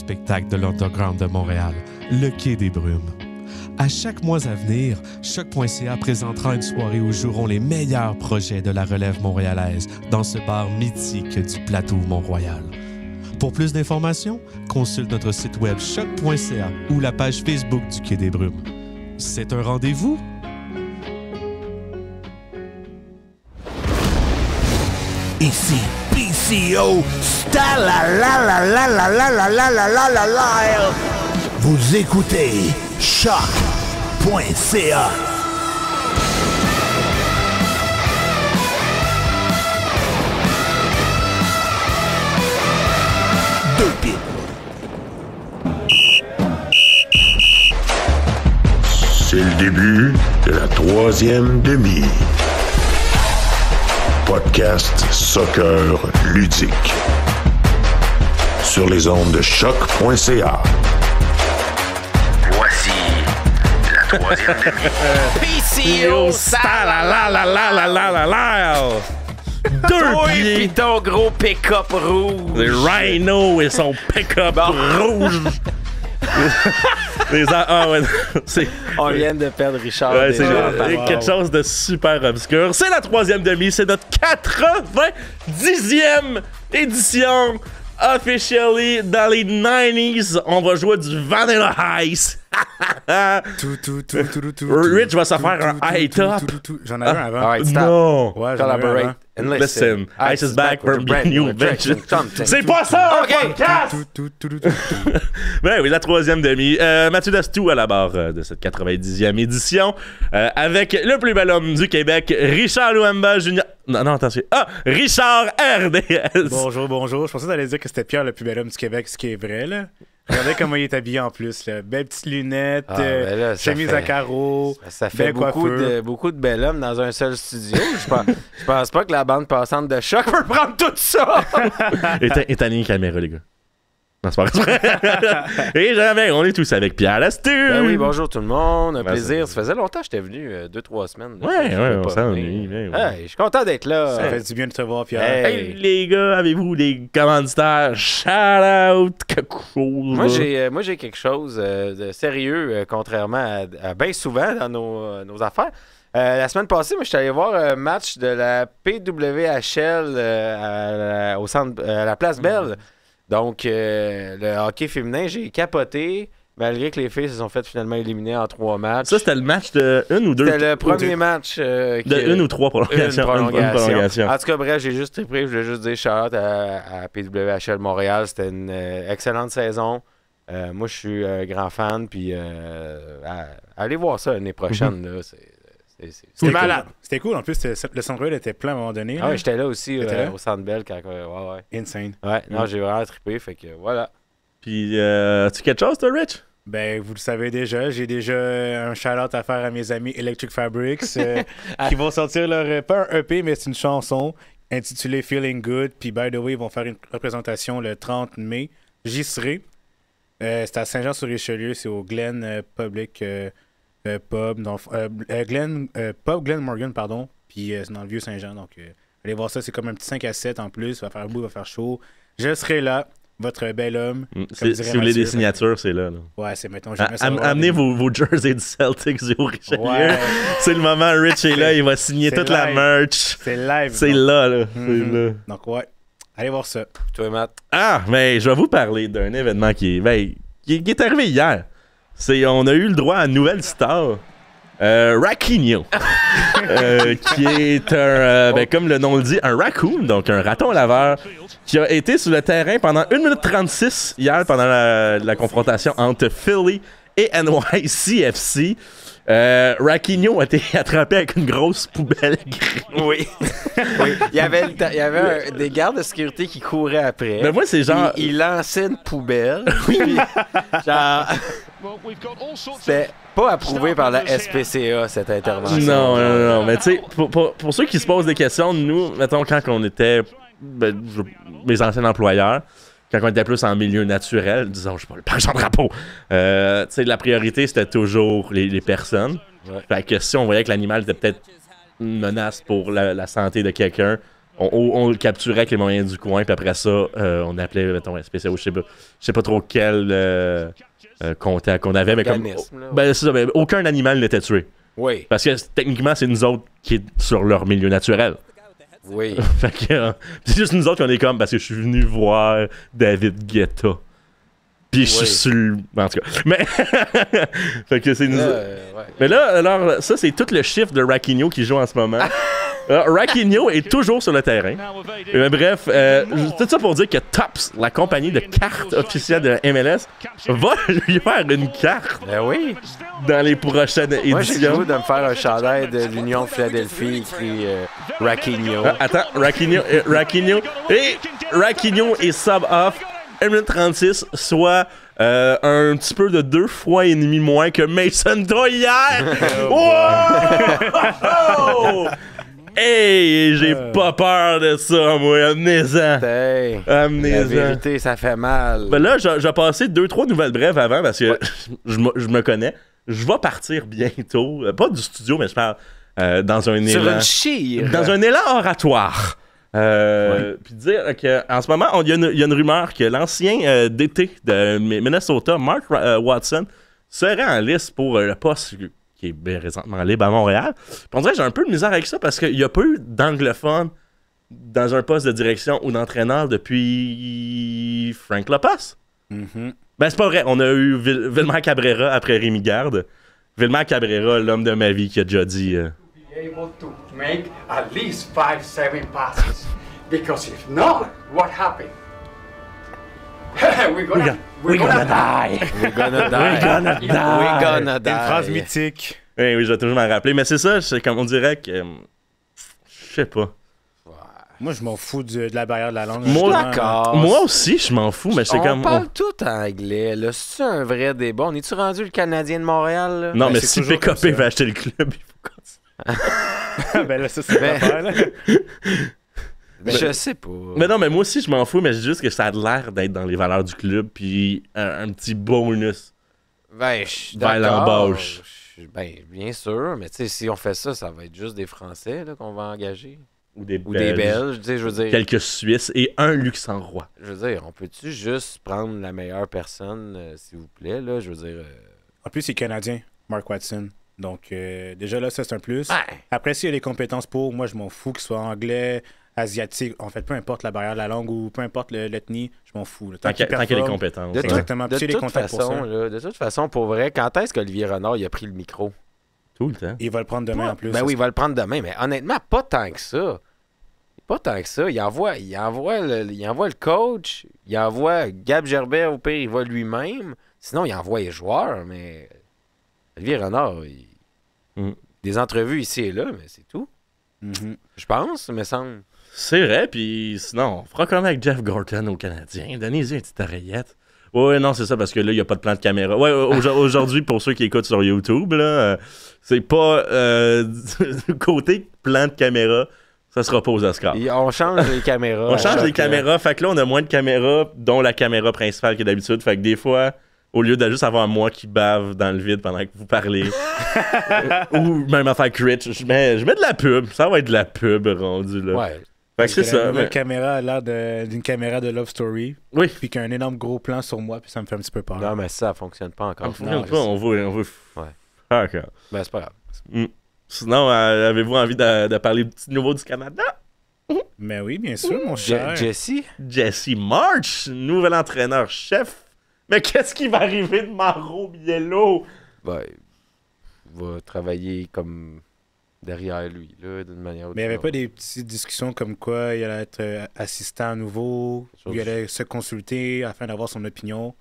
spectacle de l'Underground de Montréal, le Quai des Brumes. À chaque mois à venir, Choc.ca présentera une soirée où joueront les meilleurs projets de la relève montréalaise dans ce bar mythique du plateau Mont-Royal. Pour plus d'informations, consulte notre site web choc.ca ou la page Facebook du Quai des Brumes. C'est un rendez-vous? Ici PCO Stalalalalalalalalalala. Vous écoutez Choc.ca. Deux pieds. C'est le début de la troisième demi. Podcast soccer ludique. Sur les ondes de choc.ca. Voici la troisième demi. PCO Stalalalalalalala. Deux pieds. Pis ton gros pick-up rouge. Le Rhino et son pick-up rouge. On vient de perdre Richard. Ouais, c'est déjà. quelque chose de super obscur. C'est la troisième demi, c'est notre 90e édition. Officially dans les 90s, on va jouer du Vanilla Ice. Rich va se faire un high top. J'en avais un avant. Alright, stop. Non. Ouais, j'en avais un avant. Collaborate and listen. Ice is back for a new invention. Something. C'est pas ça, OK. podcast! Ben oui, la troisième demi. Mathieu Dastou à la barre de cette 90e édition. Avec le plus bel homme du Québec, Richard Louamba Junior. Non, attention. Ah, Richard RDS. Bonjour, bonjour. Je pensais que t'allais dire que c'était Pierre le plus bel homme du Québec, ce qui est vrai, là. Regardez comment il est habillé en plus, là. Belles petites lunettes, Ben là, chemise à carreaux. Ça fait beaucoup de bel homme dans un seul studio. Je pense pas que la bande passante de Choc peut prendre tout ça. Éteignez les caméras, les gars. Non, c'est pas vrai. Et jamais, on est tous avec Pierre Dastou. Ben oui, bonjour tout le monde. Un Ben, plaisir. Ça faisait longtemps que j'étais venu, 2-3 semaines. là. Ouais, Je ouais, peux on pas s'ennuie. venir. Ouais. Hey, je suis content d'être là. Ça fait du bien de te voir, Pierre. Hey. Hey, les gars, avez-vous des commanditaires? Shout out, quelque chose. Moi, j'ai quelque chose de sérieux, contrairement à bien souvent dans nos affaires. La semaine passée, moi, je suis allé voir un match de la PWHL à la Place Belle. Donc, le hockey féminin, j'ai capoté, malgré que les filles se sont faites finalement éliminer en 3 matchs. Ça, c'était le match de 1 ou 2? C'était le premier match. De 1 ou 3 prolongations. Une prolongation. En tout cas, bref, j'ai juste trippé. Je voulais juste dire shout-out à PWHL Montréal. C'était une excellente saison. Moi, je suis un grand fan. Puis, allez voir ça l'année prochaine. Là, C'était malade. C'était cool. En plus, le centre-ville était plein à un moment donné. Ah oui, j'étais là aussi là? au Centre Bell quand ouais. Insane. Ouais, non, j'ai vraiment trippé, fait que voilà. Puis, as-tu quelque chose, toi, Rich? Ben, vous le savez déjà, j'ai déjà un shout-out à faire à mes amis Electric Fabrics qui vont sortir leur, pas un EP, mais c'est une chanson intitulée Feeling Good. Puis, by the way, ils vont faire une représentation le 30 mai. J'y serai. C'est à Saint-Jean-sur-Richelieu, c'est au Glen Public Pub. Pub Glen Morgan, pardon. Puis, c'est dans le Vieux-Saint-Jean. Donc, allez voir ça, c'est comme un petit 5 à 7 en plus. Ça va faire beau, ça va faire chaud. Je serai là. Votre bel homme. Si vous voulez des signatures, c'est là. Ouais, c'est maintenant. Amenez vos jerseys du Celtics et au Richelieu. Ouais. C'est le moment, Rich est là, il va signer toute la merch. C'est live. C'est donc. là. Mm-hmm. C'est là. Donc, ouais. Allez voir ça. Toi, Matt. Ah, mais je vais vous parler d'un événement qui est arrivé hier. On a eu le droit à une nouvelle star. Raquinho, qui est comme le nom le dit, un raccoon, donc un raton laveur, qui a été sur le terrain pendant 1 minute 36 hier pendant la confrontation entre Philly et NYCFC. Raquinho a été attrapé avec une grosse poubelle grise. Oui. Il y avait des gardes de sécurité qui couraient après. Mais moi, c'est genre. Il lançait une poubelle. Puis, genre. C'était pas approuvé par la SPCA, cette intervention. Non. Mais tu sais, pour ceux qui se posent des questions, nous, mettons, quand on était. Mes anciens employeurs, quand on était plus en milieu naturel, disons, je sais pas, le page en drapeau, tu sais, la priorité, c'était toujours les personnes. Ouais. Fait que si on voyait que l'animal était peut-être une menace pour la santé de quelqu'un, on le capturait avec les moyens du coin, puis après ça, on appelait, mettons, spécial, je sais pas trop quel contact qu'on avait, mais comme. Organisme, là, ouais. Ben, c'est ça, mais aucun animal n'était tué. Oui, Parce que techniquement, c'est nous autres qui est sur leur milieu naturel. oui. Fait que c'est juste nous autres qu'on est comme parce que je suis venu voir David Guetta. Puis je suis sur le. En tout cas. Mais. Fait que c'est nous autres. Ouais. Mais là, alors, ça, c'est tout le chiffre de Raquinho qui joue en ce moment. Raquinho est toujours sur le terrain. Bref, tout ça pour dire que Topps, la compagnie de cartes officielle de MLS, va lui faire une carte Ben oui. dans les prochaines Moi, j'ai le éditions. goût de me faire un chandail de l'Union de Philadelphie écrit Raquinho. Attends, Raquinho est sub-off 1,36 soit un petit peu de 2 fois et demi moins que Mason Toy hier. Wow! Hey, j'ai pas peur de ça, moi. Amenez-en. Hey, la Amenez-en. vérité, ça fait mal. Ben là, j'ai passé 2-3 nouvelles brèves avant parce que je me connais. Je vais partir bientôt. Pas du studio, mais je parle dans un Sur élan. une chire. Dans un élan oratoire. Puis dire qu'en ce moment, il y a une rumeur que l'ancien DT de Minnesota, Mark Watson, serait en liste pour le poste qui est présentement libre à Montréal. Puis on dirait que j'ai un peu de misère avec ça parce qu'il n'y a pas eu d'anglophone dans un poste de direction ou d'entraîneur depuis Frank Lopez. Mhm. Ben, c'est pas vrai. On a eu Vilmar Cabrera après Rémi Garde. Vilmar Cabrera, l'homme de ma vie, qui a déjà dit... be able to make at least 5-7 passes. Because if not, what happened? we're gonna die. We're gonna die. We're gonna die. We're gonna die. Une phrase mythique. Oui, je vais toujours m'en rappeler. Mais c'est ça, c'est comme on dirait que... je sais pas. Moi, je m'en fous de la barrière de la langue. Moi, justement. D'accord. Moi aussi, je m'en fous, mais c'est On comme... parle tout anglais, là. C'est un vrai débat. On est-tu rendu le Canadien de Montréal, là? Non, Ben, mais c'est si toujours comme PKP ça. va acheter le club, il faut continuer. Ben là, ça, c'est Ben- l'affaire, là. Je sais pas. Mais non, mais moi aussi, je m'en fous, mais je dis juste que ça a l'air d'être dans les valeurs du club, puis un petit bonus. Ben, je suis Vers d'accord. l'embauche. Ben, bien sûr, mais tu sais, si on fait ça, ça va être juste des Français là, qu'on va engager. Ou des Ou des Belges, tu sais, je veux dire. Quelques Suisses et un Luxembourgeois. Je veux dire, on peut-tu juste prendre la meilleure personne, s'il vous plaît, là? Je veux dire... En plus, il est canadien, Mark Watson. Donc, déjà là, ça, c'est un plus. Ouais. Après, s'il y a les compétences pour, moi, je m'en fous qu'il soit anglais, asiatique. En fait, peu importe la barrière de la langue ou peu importe l'ethnie, je m'en fous. Là. Tant qu'il y a des performe, compétences. De ouais. Exactement. De Puis, les toute contacts pour façon, ça. là, de toute façon, pour vrai, quand est-ce qu'Olivier Renard il a pris le micro? Tout le temps. Il va le prendre demain en plus. Ben oui, il va le prendre demain, mais honnêtement, pas tant que ça. Pas tant que ça. Il envoie le coach, il envoie Gab Gerbet, au pire, il va lui-même. Sinon, il envoie les joueurs, mais Olivier Renard, des entrevues ici et là, mais c'est tout. Mhm. Je pense, me semble. C'est vrai, puis sinon, on fera comme avec Jeff Gorton au Canadien. Donnez-y une petite oreillette. Ouais, non, c'est ça, parce que là, il n'y a pas de plan de caméra. Ouais, aujourd'hui, pour ceux qui écoutent sur YouTube, là, c'est pas côté plan de caméra, ça sera pas aux Oscars. Et on change les caméras. On change les Chaque- caméras, fait que là, on a moins de caméras, dont la caméra principale que d'habitude. Fait que des fois, au lieu de juste avoir moi qui bave dans le vide pendant que vous parlez, ou même à faire crit, je mets de la pub. Ça va être de la pub rendu là. Ouais. Fait que c'est Parce que la ça. nouvelle mais- caméra a l'air d'une caméra de Love Story, Oui. puis qu'il y a un énorme gros plan sur moi, puis ça me fait un petit peu peur. Non, mais ça fonctionne pas encore. On veut. Ouais. Ah, ok. Ben, c'est pas grave. Sinon, avez-vous envie de parler du nouveau du Canada? Mais oui, bien sûr, mon cher. Jesse? Jesse March, nouvel entraîneur-chef. Mais qu'est-ce qui va arriver de Mauro Biello? Ben, il va travailler comme derrière lui, là, d'une manière ou d'une Mais il n'y avait autre. pas des petites discussions comme quoi il allait être assistant à nouveau, ou il allait se consulter afin d'avoir son opinion.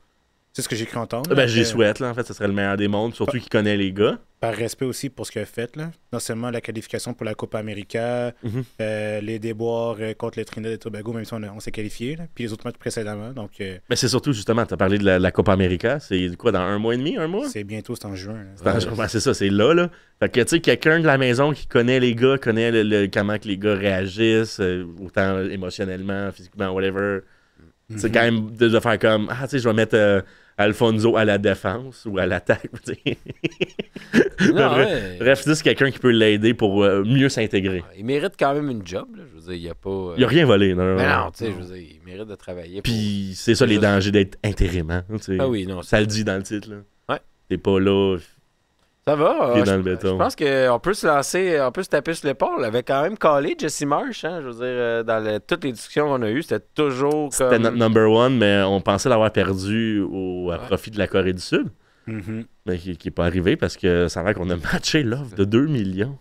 C'est ce que j'ai cru entendre. Ben, j'y Après, souhaite, là. En fait, ce serait le meilleur des mondes, surtout qu'il connaît les gars. Par respect aussi pour ce qu'il a fait, là. Non seulement la qualification pour la Copa América, les déboires contre le Trinidad et Tobago, même si on s'est qualifié, là, puis les autres matchs précédemment. Donc, Mais c'est surtout, justement, tu as parlé de la Copa América. C'est quoi, dans 1 mois et demi, 1 mois? c'est bientôt, c'est en juin. là. Ben, c'est ça, c'est là. Fait que, tu sais, quelqu'un de la maison qui connaît les gars, connaît comment que les gars réagissent, autant émotionnellement, physiquement, whatever. C'est quand même de faire comme, ah, tu sais, je vais mettre Alfonso à la défense ou à l'attaque. tu sais. Non, bref, ouais. bref, c'est quelqu'un qui peut l'aider pour mieux s'intégrer. Il mérite quand même une job, là, je veux veux dire, il n'y a pas. Il a rien volé, non. Mais non, tu sais, je veux dire, il mérite de travailler. Puis c'est ça les dangers d'être intérim. Hein, ah oui, non. Ça le dit dans le titre. Là. Ouais. T'es pas là. Ça va. Dans le béton. Je pense qu'on peut se lancer, on peut se taper sur l'épaule. Avec quand même callé Jesse Marsh. Hein, je veux dire, dans toutes les discussions qu'on a eues, c'était toujours comme. C'était notre number one, mais on pensait l'avoir perdu à profit de la Corée du Sud. Mhm. Mais qui n'est pas arrivé parce que ça a l'air qu'on a matché l'offre de 2 millions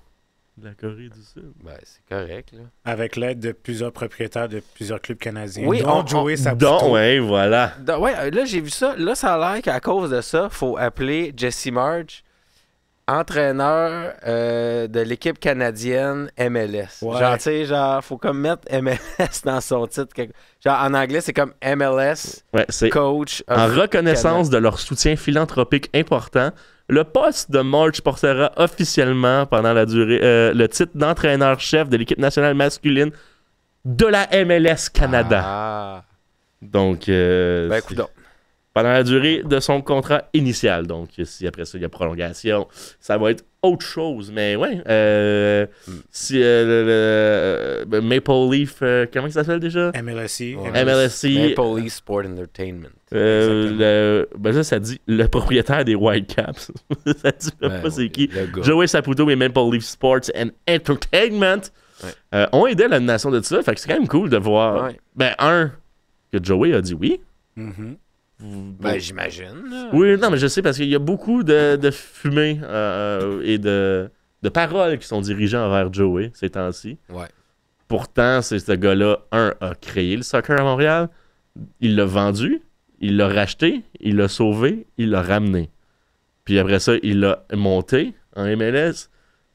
de la Corée du Sud. Ben, c'est correct, là. Avec l'aide de plusieurs propriétaires de plusieurs clubs canadiens. Oui, dont Joey Saputo. Donc, ouais, voilà. Ouais, là, j'ai vu ça. Là, ça a l'air qu'à cause de ça, il faut appeler Jesse Marsh entraîneur de l'équipe canadienne MLS. Ouais. Genre, tu sais, faut comme mettre MLS dans son titre. Genre, en anglais, c'est comme MLS Ouais, c'est coach. en of reconnaissance de leur soutien philanthropique important. Le poste de March portera officiellement pendant la durée le titre d'entraîneur-chef de l'équipe nationale masculine de la MLS Canada. Ah. Donc, Ben, coudonc. pendant la durée de son contrat initial. Donc, si après ça, il y a prolongation, ça va être autre chose. Mais ouais, si le Maple Leaf, comment ça s'appelle déjà? MLSC. Ouais. MLSC. Maple Leaf Sport Entertainment. Ça dit le propriétaire des Whitecaps. Ça dit même pas c'est qui. Le gars. Joey Saputo et Maple Leaf Sports and Entertainment ont aidé à la nomination de ça. Fait que c'est quand même cool de voir. Ouais. Ben, que Joey a dit oui. Mhm. Ben, j'imagine. là. Oui, non, mais je sais parce qu'il y a beaucoup de fumée et de paroles qui sont dirigées envers Joey ces temps-ci. Ouais. Pourtant, c'est ce gars-là, a créé le soccer à Montréal. Il l'a vendu, il l'a racheté, il l'a sauvé, il l'a ramené. Puis après ça, il l'a monté en MLS.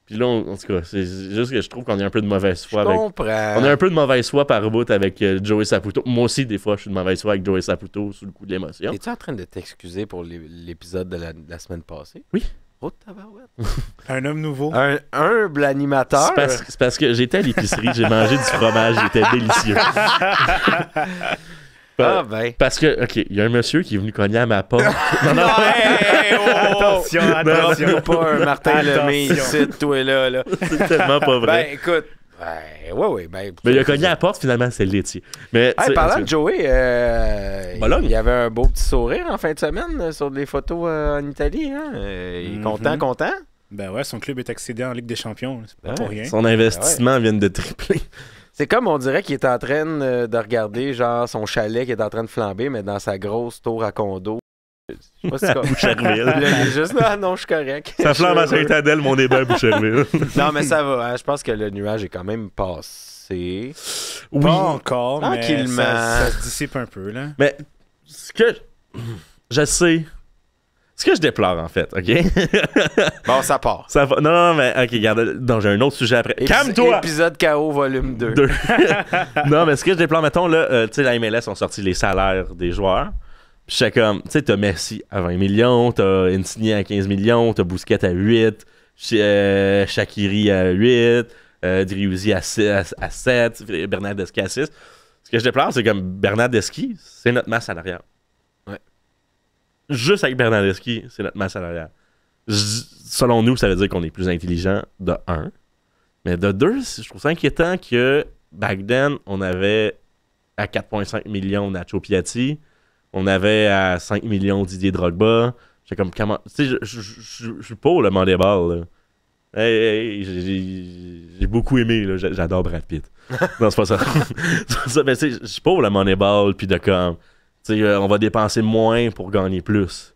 Puis là, en tout cas, c'est juste que je trouve qu'on a un peu de mauvaise foi Je avec. comprends. On a un peu de mauvaise foi par bout avec Joey Saputo. Moi aussi, des fois, je suis de mauvaise foi avec Joey Saputo sous le coup de l'émotion. Es-tu en train de t'excuser pour l'épisode de la semaine passée? Oui. Oh, tabarouette. Un homme nouveau. Un humble animateur. C'est parce que j'étais à l'épicerie, j'ai mangé du fromage, il était délicieux. Ah ben. Parce que, OK, il y a un monsieur qui est venu cogner à ma porte. Attention, attention. Pas un Martin Lemay ici, toi là. C'est tellement pas vrai. Ben, écoute. Ouais. Ben, Mais il a cogné à la porte, finalement, c'est laitier. Mais, hey, parlant de Joey, Bologne. il y avait un beau petit sourire en fin de semaine sur des photos en Italie. Hein? Il est content. Ben ouais, son club est accédé en Ligue des Champions. C'est pas Ouais. pour rien. son investissement vient de tripler. C'est comme on dirait qu'il est en train de regarder genre son chalet qui est en train de flamber, mais dans sa grosse tour à condo. Je sais pas si c'est comme... Boucherville. Là, il est juste là, non, je suis correct. Ça flambe à Saint-Adèle, mon débat à Boucherville. Non, mais ça va. Hein. Je pense que le nuage est quand même passé. Oui. Pas encore, mais Tranquillement. ça se dissipe un peu, là. Mais, ce que je sais, ce que je déplore, en fait, OK? Bon, ça part. Ça va. Non, mais, OK, regarde. Non, j'ai un autre sujet après. Calme-toi! Épisode KO volume 2. Non, mais ce que je déplore, mettons, là, tu sais, la MLS ont sorti les salaires des joueurs. Puis j'étais comme, tu sais, t'as Messi à 20 millions, t'as Insigne à 15 millions, t'as Busquets à 8, Shaqiri à 8, Driussi à 7, Bernardeschi à 6. Ce que je déplore, c'est comme Bernardeschi, c'est notre masse salariale. Ouais. Juste avec Bernardeschi, c'est notre masse salariale. Selon nous, ça veut dire qu'on est plus intelligent, de 1. Mais de 2, je trouve ça inquiétant que back then, on avait à 4,5 millions Nacho Piatti, on avait à 5 millions Didier Drogba. J'étais comme, comment. Tu sais, je suis pour le Moneyball, là. J'ai beaucoup aimé, là. J'adore Brad Pitt. Non, c'est pas ça. C'est pas ça, mais tu sais, je suis pour le Moneyball, puis de comme. Tu sais, on va dépenser moins pour gagner plus.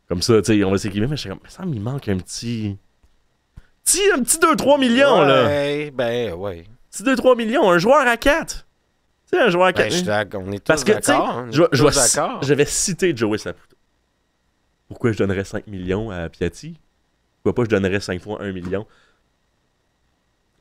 Comme ça, tu sais, on va s'équiper, mais je suis comme, ça il manque un petit 2-3 millions, là. Ben, ouais. Petit 2-3 millions, un joueur à 4. Tu sais, un joueur à 4. On est tous Parce que, tu sais, d'accord. je vais citer Joey Saputo. Pourquoi je donnerais 5 millions à Piatti? Pourquoi pas je donnerais 5 fois 1 million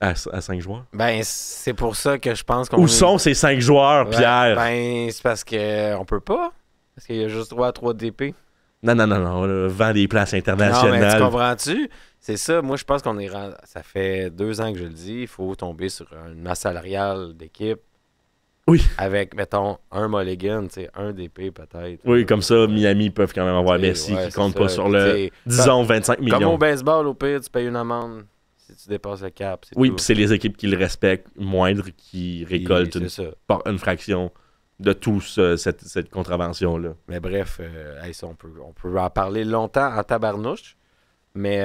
à 5 joueurs? Ben, c'est pour ça que je pense qu'on... Où sont ces 5 joueurs, Ouais, Pierre? Ben, c'est parce qu'on peut pas. Parce qu'il y a juste droit à 3 DP. Non, là, vend des places Non, internationales. mais tu comprends-tu? C'est ça. Moi, je pense qu'on est... Ça fait 2 ans que je le dis. Il faut tomber sur une masse salariale d'équipe. Oui. Avec, mettons, un Mulligan, tu sais, un DP peut-être. Oui, comme ça, Miami peuvent quand même avoir Messi ouais, qui c'est compte ça. pas sur le, T'sais, disons, 25 millions. Comme au baseball, au pire, tu payes une amende Si tu dépasses le cap, c'est Oui, tout. puis c'est les équipes qui le respectent moindre qui récoltent C'est ça. une fraction de tout cette contravention-là. Mais bref, hey, ça, on peut en parler longtemps en tabarnouche. Mais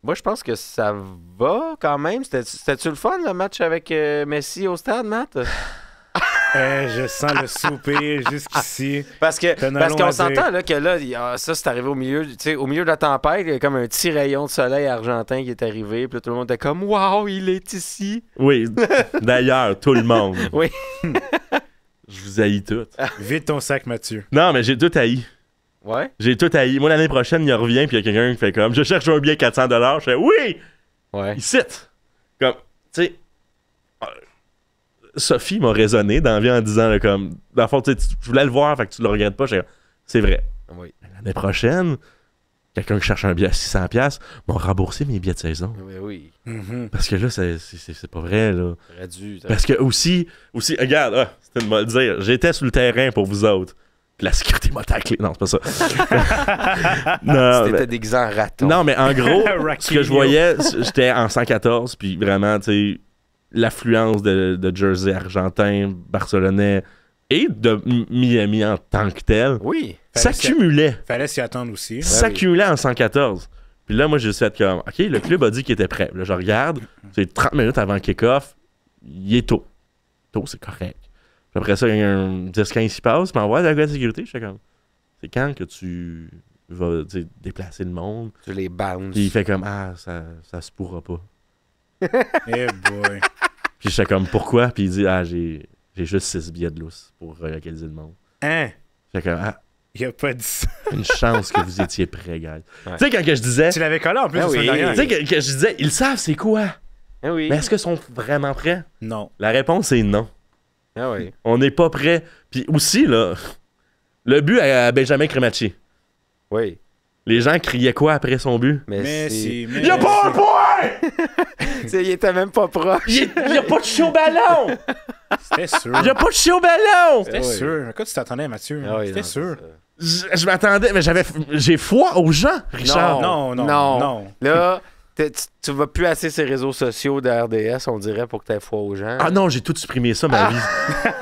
moi, je pense que ça va quand même. C'était-tu le fun, le match avec Messi au stade, Matt? Je sens le soupir jusqu'ici. Parce T'en as long qu'on à s'entend là, que là, ça, c'est arrivé au milieu de la tempête. Il y a comme un petit rayon de soleil argentin qui est arrivé. Puis là, tout le monde était comme « Wow, il est ici! Oui, d'ailleurs, tout le monde. Oui. Je vous haïs tout. Vite ton sac, Mathieu. Non, mais j'ai tout haï. » Ouais? J'ai tout haï. Moi, l'année prochaine, il revient, puis il y a quelqu'un qui fait comme « Je cherche un billet 400$. » Je fais « Oui! » Ouais. Il cite. Comme, tu sais... Sophie m'a raisonné dans la vie en disant, là, comme, dans le fond, tu sais, je voulais le voir, fait que tu le regrettes pas. C'est vrai. Oui. L'année prochaine, quelqu'un qui cherche un billet à 600$ m'a remboursé mes billets de saison. Oui. Parce que là, c'est pas vrai, là. T'aurais dû. Parce que aussi regarde, c'était de me le dire, j'étais sur le terrain pour vous autres. Puis la sécurité m'a taclé. Non, c'est pas ça. Non, C'était mais, déguisé en raton. non, mais en gros, Rocky ce que je voyais, j'étais en 114, puis vraiment, tu sais, l'affluence de Jersey argentin, barcelonais et de Miami en tant que tel Oui. s'accumulait. Fallait s'y attendre aussi. S'accumulait en 114. Puis là, moi, j'ai fait comme, OK, le club a dit qu'il était prêt. Là, je regarde, c'est 30 minutes avant le kick-off. Il est tôt. Tôt, c'est correct. Puis après ça, il y a un 10-15 qui passe, puis m'envoie de la gueule de sécurité. Je fais comme, c'est quand que tu vas déplacer le monde? Tu les bounces. Puis il fait comme, ça se pourra pas. Eh boy. Puis j'étais comme, pourquoi? Puis il dit, j'ai juste 6 billets de lousse pour relocaliser le monde. Hein? J'étais comme, Il a pas dit ça. une chance que vous étiez prêts, guys. Ouais. Tu sais, quand que je disais, Tu l'avais collé en plus Ah la semaine oui. dernière. tu sais, que je disais, ils savent c'est quoi. Ah oui. Mais est-ce qu'ils sont vraiment prêts? Non. La réponse est non. Ah oui. On n'est pas prêts. Puis aussi, là, le but à Benjamin Cremacci. Oui. Les gens criaient quoi après son but? Messi, Il y a pas un point! Il était même pas proche. Il y a pas de chien au ballon! C'était sûr. Il y a pas de chien au ballon! C'était sûr. À quoi tu t'attendais, Mathieu? Ah oui, C'était non, sûr. c'est ça. Je m'attendais, mais j'ai foi aux gens, Richard. Non. Là, tu vas plus assez ces réseaux sociaux de RDS, on dirait, pour que tu aies foi aux gens. Ah non, j'ai tout supprimé ça, ma vie.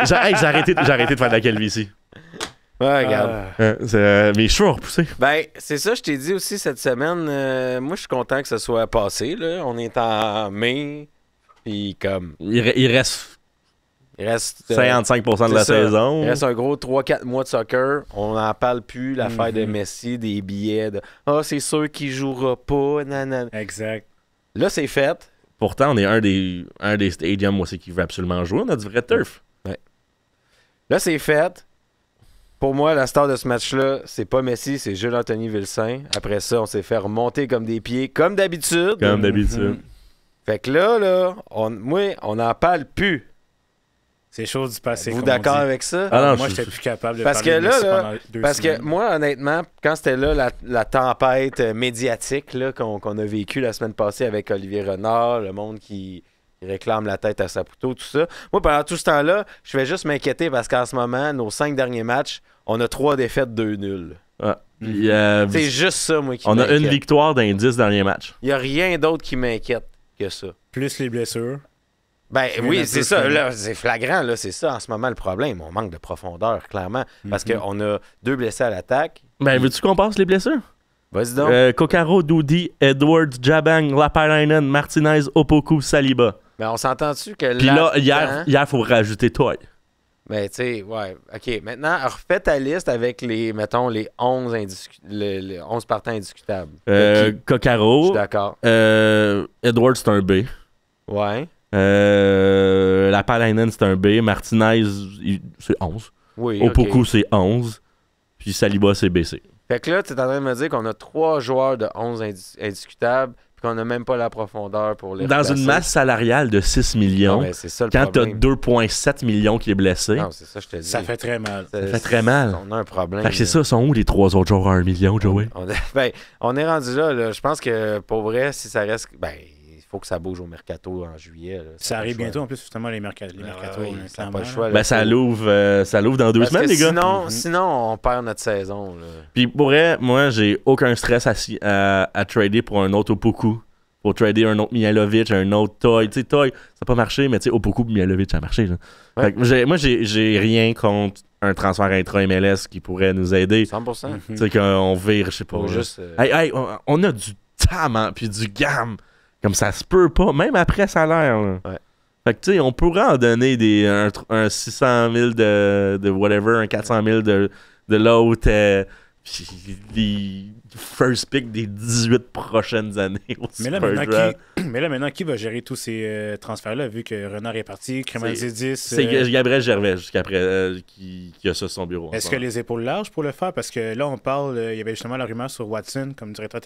J'ai arrêté de faire de la calvitie. Ouais, regarde. Mes cheveux ont repoussé. Ben, c'est ça, je t'ai dit aussi cette semaine. Moi, je suis content que ce soit passé. Là. On est en mai. Puis, comme. Il reste Il reste. 55% de la c'est ça. saison. Il reste un gros 3-4 mois de soccer. On n'en parle plus. L'affaire de Messi, des billets. C'est sûr qu'il jouera pas. Nanana. Exact. Là, c'est fait. Pourtant, on est un des stadiums aussi qui veut absolument jouer. On a du vrai turf. Là, c'est fait. Pour moi, la star de ce match-là, c'est pas Messi, c'est Jules-Anthony Vilsain. Après ça, on s'est fait remonter comme des pieds, comme d'habitude. Comme d'habitude. Fait que là, on n'en parle plus. C'est chose du passé. Vous comme d'accord on dit. avec ça? Ah non, Moi, je- j'étais plus capable de Parce parler que de là, Messi là, pendant 2 Parce que semaines. moi, honnêtement, quand c'était là la tempête médiatique là, qu'on a vécue la semaine passée avec Olivier Renard, le monde qui réclame la tête à Saputo, tout ça. Moi, pendant tout ce temps-là, je vais juste m'inquiéter parce qu'en ce moment, nos 5 derniers matchs, on a 3 défaites, 2 nuls. Puis, C'est juste ça, moi, qui on a m'inquiète. une victoire dans les 10 derniers matchs. Il n'y a rien d'autre qui m'inquiète que ça. Plus les blessures. Ben viens oui, d'un c'est peu ça. freiner. Là, c'est flagrant. Là, c'est ça en ce moment le problème. On manque de profondeur, clairement. Parce qu'on a 2 blessés à l'attaque. Ben, veux-tu qu'on passe les blessures? Vas-y donc. Kokaro, Doudi, Edwards, Jabang, Lapalainen, Martinez, Opoku, Saliba. Mais on s'entend-tu que Puis là, là-dedans- hier, faut rajouter toi. Mais tu sais, ouais. OK. Maintenant, refais ta liste avec les, mettons, les 11, les 11 partants indiscutables. Qui? Je Kokaro, suis d'accord. Edwards, c'est un B. Ouais. Lapalainen, c'est un B. Martinez, c'est 11. Oui. Opoku, OK. c'est 11. Puis Saliba, c'est BC. Fait que là, tu es en train de me dire qu'on a 3 joueurs de 11 indiscutables puis qu'on n'a même pas la profondeur pour les Dans replacer. une masse salariale de 6 millions, Non, mais c'est ça le quand t'as problème. 2,7 millions qui est blessé, Non, c'est ça, je te dis. Ça fait très mal. ça fait très mal. On a un problème. Fait que c'est là. ça, sont où les 3 autres joueurs à 1 million, Joey? On est rendu là. Je pense que pour vrai, si ça reste. Ben, il faut que ça bouge au mercato en juillet. Là. Ça arrive pas le bientôt, choix. en plus, justement, les mercatos. Oui, ça n'a clairement, pas le là. choix. là. Ben, ça l'ouvre dans 2 Parce semaines, que les gars. sinon, on perd notre saison. Là. Puis pour vrai, moi, j'ai aucun stress à trader pour un autre Opoku pour trader un autre Mihailovic, un autre Toy. Tu sais, Toy, ça n'a pas marché, mais tu sais, Opoku Mihailovic, ça a marché. Là. Ouais. Fait que moi, j'ai rien contre un transfert intra-MLS qui pourrait nous aider. 100%. Tu sais, qu'on vire, je sais pas. Faut là. juste, Hey, on a du tam puis du gamme. Comme ça se peut pas, même après salaire. Là. Ouais. Fait que tu sais, on pourrait en donner un 600 000 de whatever, un 400 000 de l'autre. Puis les first pick des 18 prochaines années au Mais là, Super Draft. maintenant, qui va gérer tous ces transferts-là, vu que Renard est parti, Kremanzidis... C'est Gabriel Gervais jusqu'après qui a ça sur son bureau. Est-ce que les épaules larges pour le faire? Parce que là, on parle... il y avait justement la rumeur sur Watson comme directeur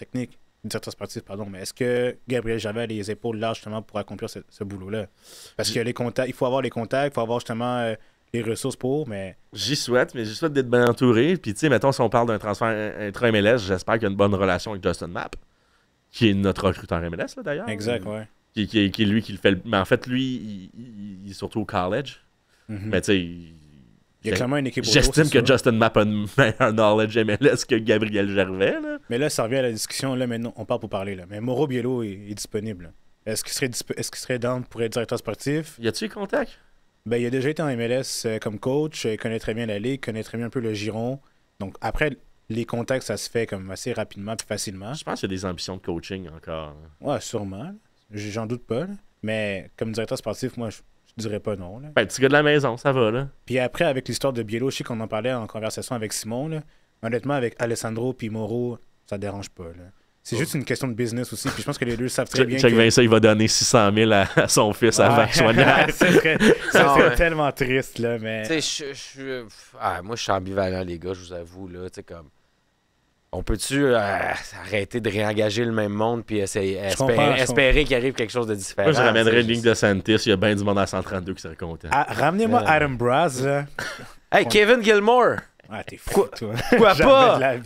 sportif, pardon. Mais est-ce que Gabriel Gervais a les épaules larges justement pour accomplir ce boulot-là? Parce que les contacts, il faut avoir les contacts, il faut avoir justement les ressources pour, mais... J'y souhaite d'être bien entouré. Puis, tu sais, mettons, si on parle d'un transfert intra-MLS, j'espère qu'il y a une bonne relation avec Justin Mapp, qui est notre recruteur MLS, là, d'ailleurs. Exact, ouais. Qui est lui qui le fait. Mais en fait, lui, il est surtout au college. Mais, tu sais, Il y a clairement une équipe autour, j'estime c'est que sûr. Justin Mapp a un meilleur knowledge MLS que Gabriel Gervais, là. Mais là, ça revient à la discussion. Là, maintenant, on parle pour parler. Là. Mais Mauro Biello est disponible. Là. Est-ce qu'il serait down pour être directeur sportif? Y a-tu les contacts? Ben, il a déjà été en MLS comme coach. Il connaît très bien la ligue, connaît très bien un peu le giron. Donc, après, les contacts, ça se fait comme assez rapidement puis facilement. Je pense qu'il y a des ambitions de coaching encore. Ouais, sûrement. J'en doute pas. Là. Mais comme directeur sportif, moi, je dirais pas non. Là. Ben, petit gars de la maison, ça va, là. Puis après, avec l'histoire de Biello, je sais qu'on en parlait en conversation avec Simon. Là. Honnêtement, avec Alessandro puis Mauro, ça dérange pas. Là. C'est juste une question de business aussi. Puis je pense que les deux savent très bien Check que... Vincent, il va donner 600 000 à son fils avant qu'il soit né. ça serait Non, ouais. tellement triste, là, mais... Tu sais, moi, je suis ambivalent, les gars, je vous avoue, là. Tu sais, comme. On peut-tu arrêter de réengager le même monde puis espérer qu'il arrive quelque chose de différent? Moi, je ramènerais une tu sais, ligne de Santis. Il y a bien du monde à 132 qui serait content. Ah, ramenez-moi Adam Braz, là. Hey, Kevin Gilmore! Ah, t'es fou, toi. Quoi Jamais pas? de la vie.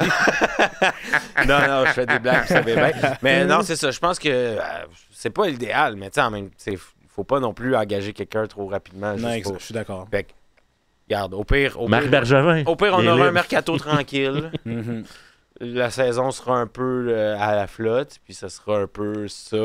Non, je fais des blagues, vous savez bien. Mais non, c'est ça. Je pense que c'est pas l'idéal, mais tu sais, il faut pas non plus engager quelqu'un trop rapidement. Non, juste exact, pour- je suis d'accord. Fait que, regarde, au pire, Marc Bergevin. on il est aura un libre. mercato tranquille. Mhm. La saison sera un peu à la flotte, puis ça sera un peu ça.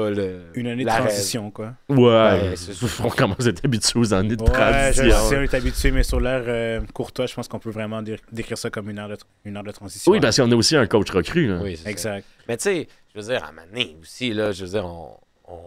Une année de la transition, quoi. Ouais, c'est on commence à être habitué aux années de Ouais, je transition. sais, on est habitué, mais sur l'air courtois, je pense qu'on peut vraiment décrire ça comme une heure de transition. Oui, parce qu'on a aussi un coach recru. Là. Oui, c'est ça. Exact. Mais tu sais, je veux dire, à un moment donné aussi, là, je veux dire, tu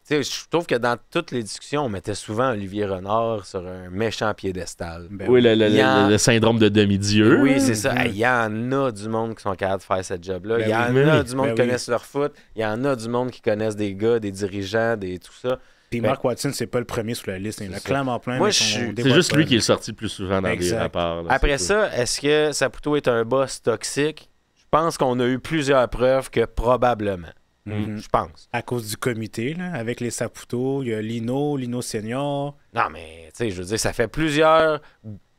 sais, je trouve que dans toutes les discussions, on mettait souvent Olivier Renard sur un méchant piédestal. Ben Oui, oui. Il y a- le syndrome de demi-dieu. Oui, c'est ça. Mhm. Hey, il y en a du monde qui sont capables de faire cette job-là. Ben Il y en oui. a Oui. du monde Ben qui oui. connaissent leur foot. Il y en a du monde qui connaissent des gars, des dirigeants, tout ça. Puis Mark Watson, c'est pas le premier sur la liste. Il y en a C'est ça. clairement plein. Moi, mais je qu'on suis- C'est dévoile juste pas, lui là. qui est sorti le plus souvent dans Exact. des rapports. là, Après c'est ça, est-ce que Saputo est un boss toxique? Je pense qu'on a eu plusieurs preuves que probablement. Mhm. Je pense. À cause du comité, là, avec les Saputo, il y a Lino Senior. Non, mais tu sais, je veux dire, ça fait plusieurs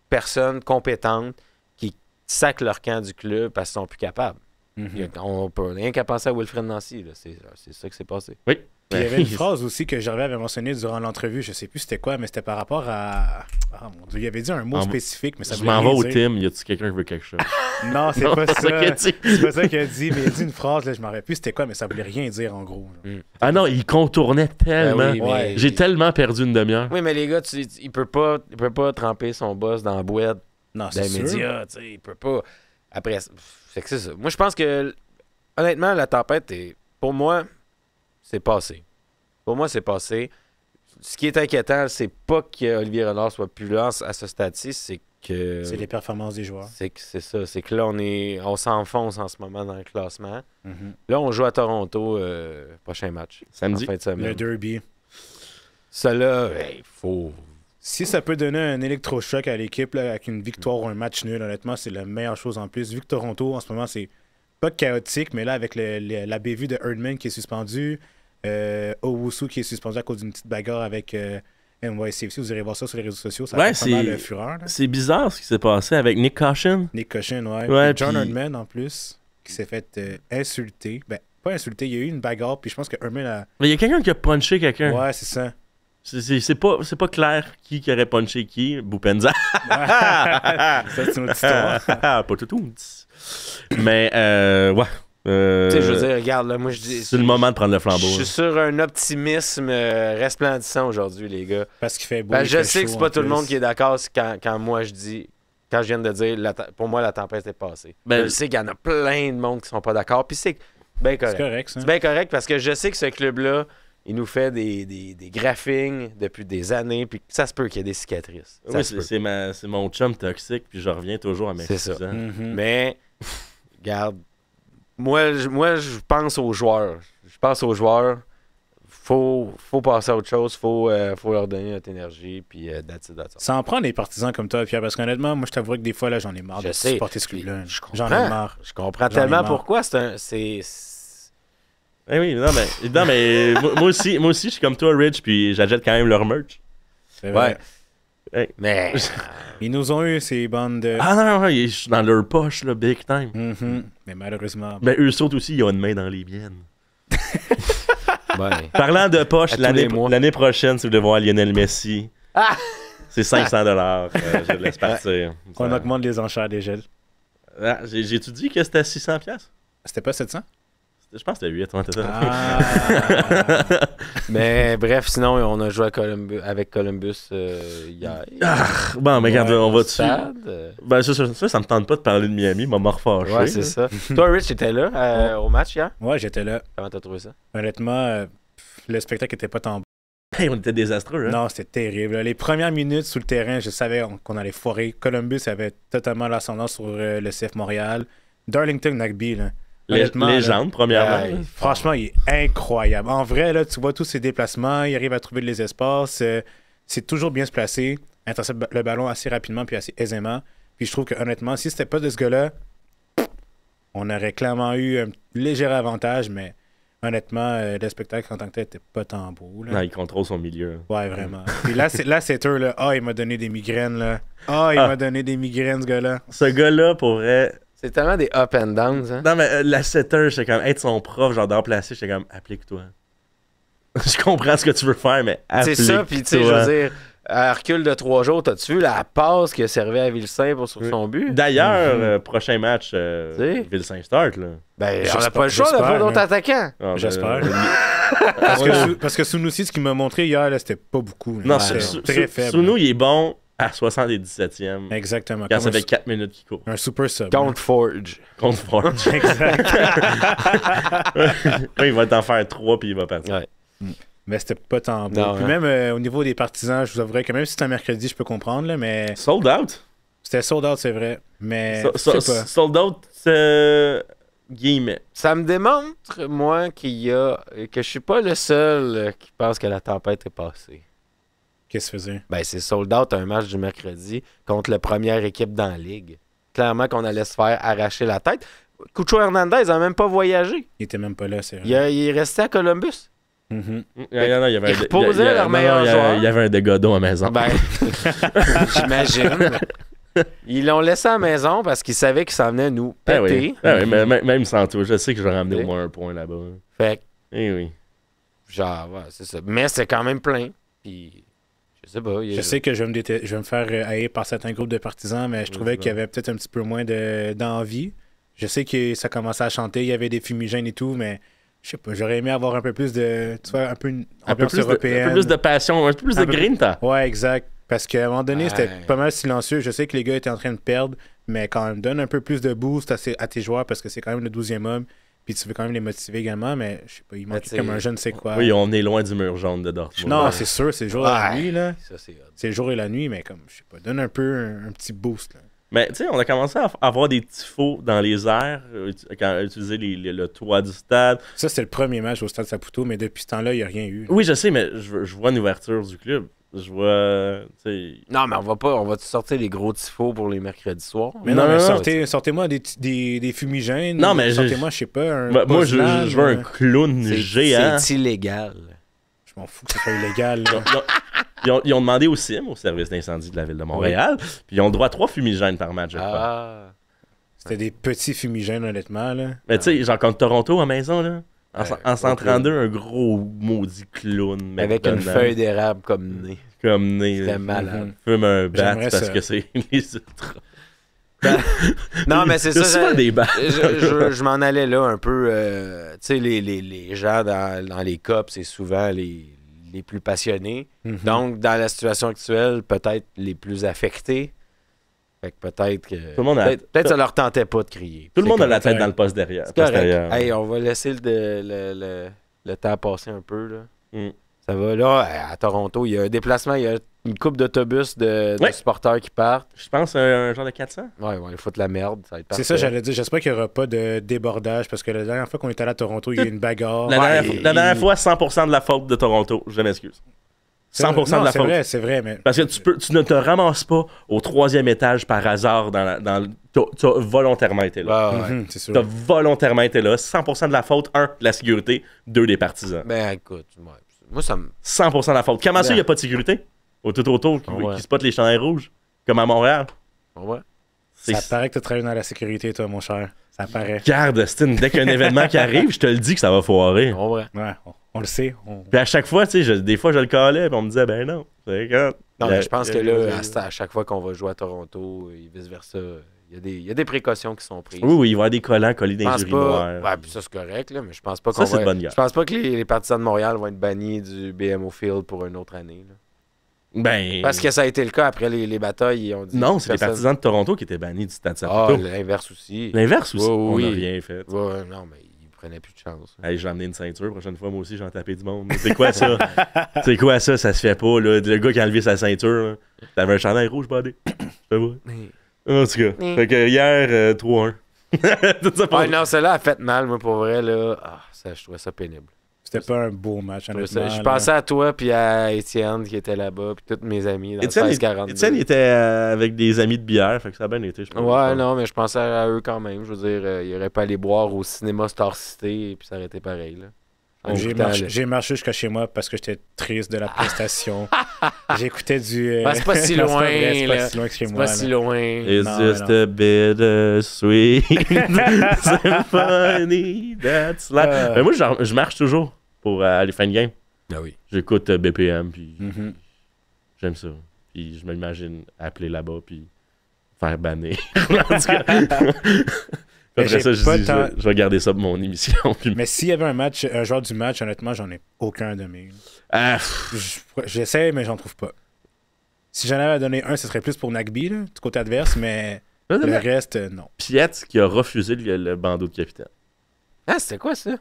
personnes compétentes qui sacent leur camp du club parce qu'ils sont plus capables. Mhm. On peut rien qu'à penser à Wilfred Nancy. là. C'est ça qui s'est passé. Oui. Puis il y avait une phrase aussi que Gervais avait mentionnée durant l'entrevue, je sais plus c'était quoi, mais c'était par rapport à... Ah mon Dieu, il avait dit un mot En- spécifique, mais ça Je voulait m'en rien vais au dire. team. Y a-tu quelqu'un qui veut quelque chose? Non, c'est Non, pas c'est ça ça. qu'il a dit. C'est pas ça qu'il a dit, mais il a dit une phrase, là, je m'en rappelle plus c'était quoi, mais ça voulait rien dire en gros. là. Ah non, il contournait tellement. Ben oui, mais- Ouais. J'ai tellement perdu une demi-heure. Oui, mais les gars, il peut pas tremper son boss dans la boîte Non, des c'est sûr. médias. Tu sais, il peut pas. Après, c'est que c'est ça. Moi, je pense que, honnêtement, la tempête, pour moi, c'est passé. Pour moi, c'est passé. Ce qui est inquiétant, c'est pas qu'Olivier Renard soit plus là à ce stade-ci, c'est que. C'est les performances des joueurs. C'est ça. C'est que là, on s'enfonce en ce moment dans le classement. Mhm. Là, on joue à Toronto, prochain match. Samedi. En fin de semaine. Le derby. Ça, là, il faut. Si ça peut donner un électrochoc à l'équipe là, avec une victoire ou un match nul, honnêtement, c'est la meilleure chose en plus. Vu que Toronto, en ce moment, c'est pas chaotique, mais là, avec la bévue de Herdman qui est suspendu, Owusu qui est suspendu à cause d'une petite bagarre avec NYCFC, vous irez voir ça sur les réseaux sociaux, ça Ouais, fait pas mal c'est- de fureur. là. C'est bizarre ce qui s'est passé avec Nick Caution. Nick Caution, ouais. Ouais, Et John puis- Herdman, en plus, qui s'est fait insulter. Ben, pas insulter, il y a eu une bagarre, puis je pense que Herdman a... Mais il y a quelqu'un qui a punché quelqu'un. Ouais, c'est ça. C'est pas clair qui aurait punché qui. Boupenza. Ça, c'est une autre histoire. Pas tout. Mais, ouais. Tu sais, je veux dire, regarde, là, moi, je dis... C'est le moment de prendre le flambeau. Je suis sur un optimisme resplendissant aujourd'hui, les gars. Parce qu'il fait beau. Ben, il je fait sais que chaud c'est pas en tout le plus. monde qui est d'accord quand moi je dis... Quand je viens de dire, pour moi, la tempête est passée. Ben, je sais qu'il y en a plein de monde qui sont pas d'accord. Puis c'est bien correct. C'est correct, ça. C'est bien correct parce que je sais que ce club-là, il nous fait des graphings depuis des années. Puis ça se peut qu'il y ait des cicatrices. Ça Oui, se peut. c'est mon chum toxique, puis je reviens toujours à mes C'est ça. 6 ans. Mhm. Mais, regarde, moi, je pense aux joueurs. Je pense aux joueurs. Faut passer à autre chose. Faut leur donner notre énergie. Puis, that's it. Ça en prend des partisans comme toi, Pierre, parce qu'honnêtement, moi, je t'avoue que des fois, là, j'en ai marre Je de sais. supporter ce club-là. Je J'en ai comprends. marre. Je comprends J'en ai tellement marre. pourquoi. Eh oui, non, mais moi aussi, je suis comme toi, Rich, puis j'achète quand même leur merch. C'est vrai. Ouais. Mais. Ils nous ont eu ces bandes de... Ah non, je suis dans leur poche, là, big time. Mhm. Mais malheureusement... Mais eux autres aussi, ils ont une main dans les miennes. Ouais. Parlant de poche, À tous les mois. l'année prochaine, si vous voulez voir Lionel Messi, Ah! c'est 500 je le laisse partir. On augmente les enchères des gels. Ah, j'ai-tu dit que c'était à 600 piastres? C'était pas 700? Je pense que c'était 8, ouais, c'est ça. Ah! Mais bref, sinon, on a joué avec Columbus hier. Bon, mais regarde, on va dessus. Stade. Ben, ça me tente pas de parler de Miami, m'a refâché. Ouais, c'est ça. Toi, Rich, t'étais là au match hier? Ouais, j'étais là. Comment t'as trouvé ça? Honnêtement, le spectacle était pas tant bon. Hey, on était désastreux, hein? Non, c'était terrible. Les premières minutes sous le terrain, je savais qu'on allait foirer. Columbus avait totalement l'ascendant sur le CF Montréal. Darlington Nagby, là. Honnêtement, Légende, premièrement. Ouais. Franchement, il est incroyable. En vrai, là, tu vois tous ses déplacements, il arrive à trouver les espaces. C'est toujours bien se placer, intercepte le ballon assez rapidement puis assez aisément. Puis je trouve que honnêtement, si c'était pas de ce gars-là, on aurait clairement eu un léger avantage, mais honnêtement, le spectacle en tant que tel était pas tant beau. Là. Non, il contrôle son milieu. Ouais, vraiment. Puis là, c'est eux, là. Ah, il m'a donné des migraines, là. Ah, il m'a donné des migraines, ce gars-là. Ce gars-là, pour vrai... C'est tellement des up and downs, hein? Non, mais la setter, j'étais comme, être son prof, genre d'en placer, j'étais comme, applique-toi. Je comprends ce que tu veux faire, mais C'est applique-toi. ça, puis tu sais, je veux dire, à recul de 3 jours, t'as-tu vu la passe qui a servi à Vilsaint sur son but? D'ailleurs, prochain match, sais? Vilsaint start, là. Ben, on J'espère- n'a pas le choix, on n'a pas j'espère, d'autres hein. attaquants. Ah, ben, J'espère. Ouais. Parce que Sunusi, ce qu'il m'a montré hier, là, c'était pas beaucoup. Là. Non, C'était très faible. Sounou, il est bon à 77e. Exactement. Quand Comme ça fait 4 minutes qu'il court. un super sub. Contre Forge. Contre Forge. Exact. Il va t'en faire 3 puis il va partir. Ouais. Mais c'était pas tant beau. Non, Puis hein. même au niveau des partisans, je vous avouerais que même si c'était un mercredi, je peux comprendre, là, mais Sold out. c'était sold out, c'est vrai. Mais je sais pas. Sold out, guillemets. Ça me démontre, moi, que je suis pas le seul qui pense que la tempête est passée. Qu'est-ce que tu faisais? Ben, c'est sold out un match du mercredi contre la première équipe dans la ligue. Clairement qu'on allait se faire arracher la tête. Cucho Hernandez n'a même pas voyagé. Il était même pas là, c'est vrai. Il est resté à Columbus. Mhm. Il y avait Ils reposaient leur meilleur joueur. Il y avait un dégât d'eau à la maison. Ben, j'imagine. Ils l'ont laissé à la maison parce qu'ils savaient qu'ils s'en venaient nous Ah péter. oui. Ah oui, mais même sans toi, je sais que je vais ramener au moins un point là-bas. Fait que, Eh oui. genre, ouais, c'est ça. Mais c'est quand même plein. Puis, je sais pas. Je sais que je vais me faire haïr par certains groupes de partisans, mais je trouvais qu'il y avait peut-être un petit peu moins d'envie. Je sais que ça commençait à chanter, il y avait des fumigènes et tout, mais je sais pas, j'aurais aimé avoir un peu plus de. Tu vois, un peu une ambiance européenne. Un peu plus de passion, un peu plus de Un peu- grinta. Ouais, exact. Parce qu'à un moment donné, Ouais. c'était pas mal silencieux. Je sais que les gars étaient en train de perdre, mais quand même, donne un peu plus de boost à tes joueurs parce que c'est quand même le 12e homme. Puis tu veux quand même les motiver également, mais je sais pas, il manque t'sais, comme un je ne sais quoi. Oui, on est loin du mur jaune de Dortmund. Non, c'est sûr, c'est le jour et la Ouais. nuit, là. Ça, c'est hot. C'est le jour et la nuit, mais comme, je sais pas, donne un peu un petit boost, là. Mais tu sais, on a commencé à avoir des tifos dans les airs, quand utiliser le toit du stade. Ça, c'était le premier match au Stade Saputo, mais depuis ce temps-là, il n'y a rien eu. Oui, je sais, mais je vois une ouverture du club. Je vois, tu sais... Non, mais on va sortir les gros tifos pour les mercredis soirs. Mais Non, non, mais non, sortez-moi des fumigènes. Non, mais sortez-moi, je sais pas, un Moi, je puzzlage, veux un clown géant. C'est illégal. Je m'en fous que ce soit illégal. là. Ils ont demandé au CIM, au service d'incendie de la ville de Montréal, puis ils ont le droit à 3 fumigènes par match, je crois. Ah. C'était des petits fumigènes, honnêtement, là. Mais tu sais, genre contre Toronto à maison, là, Ouais, en 132, un gros maudit clown. Avec une McDonald's, feuille d'érable comme nez. comme nez. C'était là. malade. Fume un bat J'aimerais parce ça. que c'est les ultras. Non, mais c'est Il y a ça. souvent des balles. Je m'en allais là un peu. Tu sais, les gens dans les cops, c'est souvent les plus passionnés. Mhm. Donc, dans la situation actuelle, peut-être les plus affectés. Fait que peut-être que. Tout le monde a- Peut-être ça leur tentait pas de crier. Tout le monde a la correct. tête dans le poste derrière. C'est poste correct. derrière. Hey, on va laisser le temps passer un peu. Là. Mm. Ça va là, à Toronto, il y a un déplacement, il y a une couple d'autobus de Ouais. supporters qui partent. Je pense un genre de 400. Ouais, ils foutent la merde. Ça va être C'est parfait. ça, j'allais dire. J'espère qu'il n'y aura pas de débordage parce que la dernière fois qu'on est allé à Toronto, il y a eu une bagarre. La dernière fois, 100% de la faute de Toronto. Je m'excuse. 100% Non, de la c'est faute. vrai, c'est vrai, mais Parce que tu ne te ramasses pas au 3e étage par hasard tu as volontairement été là. Ouais, ouais. c'est sûr. Tu as volontairement été là. 100% de la faute, 1, de la sécurité, 2, des partisans. Ben écoute, moi ça me. 100% de la faute. Comment ça, il n'y a pas de sécurité? Au tout autour, Ouais. qui spot les chandails rouges, comme à Montréal. Ouais. Ça paraît que tu travailles dans la sécurité, toi, mon cher. Ça paraît. Garde, Austin, dès qu'il y a un événement qui arrive, je te le dis que ça va foirer. On va. Ouais, on le sait. Puis à chaque fois, tu sais, des fois, je le calais, puis on me disait, ben non. C'est quand. Non, mais je pense que là, à chaque fois qu'on va jouer à Toronto et vice-versa, il y a des précautions qui sont prises. Oui, oui, il va y avoir des collants collés Je dans pense les pas. urinoirs. Ouais, puis ça c'est correct, là, mais je pense pas Ça, qu'on c'est va. de bonne guerre. Je pense pas que les partisans de Montréal vont être bannis du BMO Field pour une autre année. Là. Ben. Parce que ça a été le cas après les batailles. Ils ont dit Non, c'est les personne- partisans de Toronto qui étaient bannis du Stade Ah, Saputo. l'inverse aussi. L'inverse aussi. Ouais, On oui. n'a rien fait. Ouais, non, mais ils prenaient plus de chance. Hey, j'ai amené une ceinture, prochaine fois, moi aussi, j'en tapé du monde. C'est quoi ça? C'est quoi ça? Ça se fait pas, là. Le gars qui a enlevé sa ceinture, là. T'avais un chandail rouge, buddy. C'est vrai. En tout cas. Fait que hier, 3-1. Tout ça pour- Ouais, non, celle-là a fait mal, moi, pour vrai, là. Ah, je trouvais ça pénible. C'était pas un beau match, honnêtement. Je là. pensais à toi, puis à Étienne qui était là-bas, puis tous mes amis dans le Étienne, 16-42. Étienne était avec des amis de bière, fait que ça a bien été, je pense. Ouais, non, mais je pensais à eux quand même. Je veux dire, il aurait pas allé boire au cinéma Star City, et puis ça aurait été pareil, là. En écoutant J'ai marché jusqu'à chez moi parce que j'étais triste de la prestation. J'écoutais du. Ben, c'est pas si non, loin, vrai, c'est là. pas si loin que chez C'est moi. pas si là. loin. It's Non, just non. a bit sweet. C'est funny, that's life. Mais moi, je marche toujours pour aller faire une game. Ah oui. J'écoute BPM, puis Mhm. j'aime ça. Puis je m'imagine appeler là-bas, puis faire banner. En tout cas. Après j'ai ça, je pas dis, tant- je vais garder ça pour mon émission. Puis... Mais s'il y avait un joueur du match, honnêtement, j'en ai aucun de mes. Ah, pff, J'essaie, mais j'en trouve pas. Si j'en avais à donner un, ce serait plus pour Nagby, là, du côté adverse, mais le reste, non. Piet qui a refusé le bandeau de capitaine. Ah, c'était quoi ça?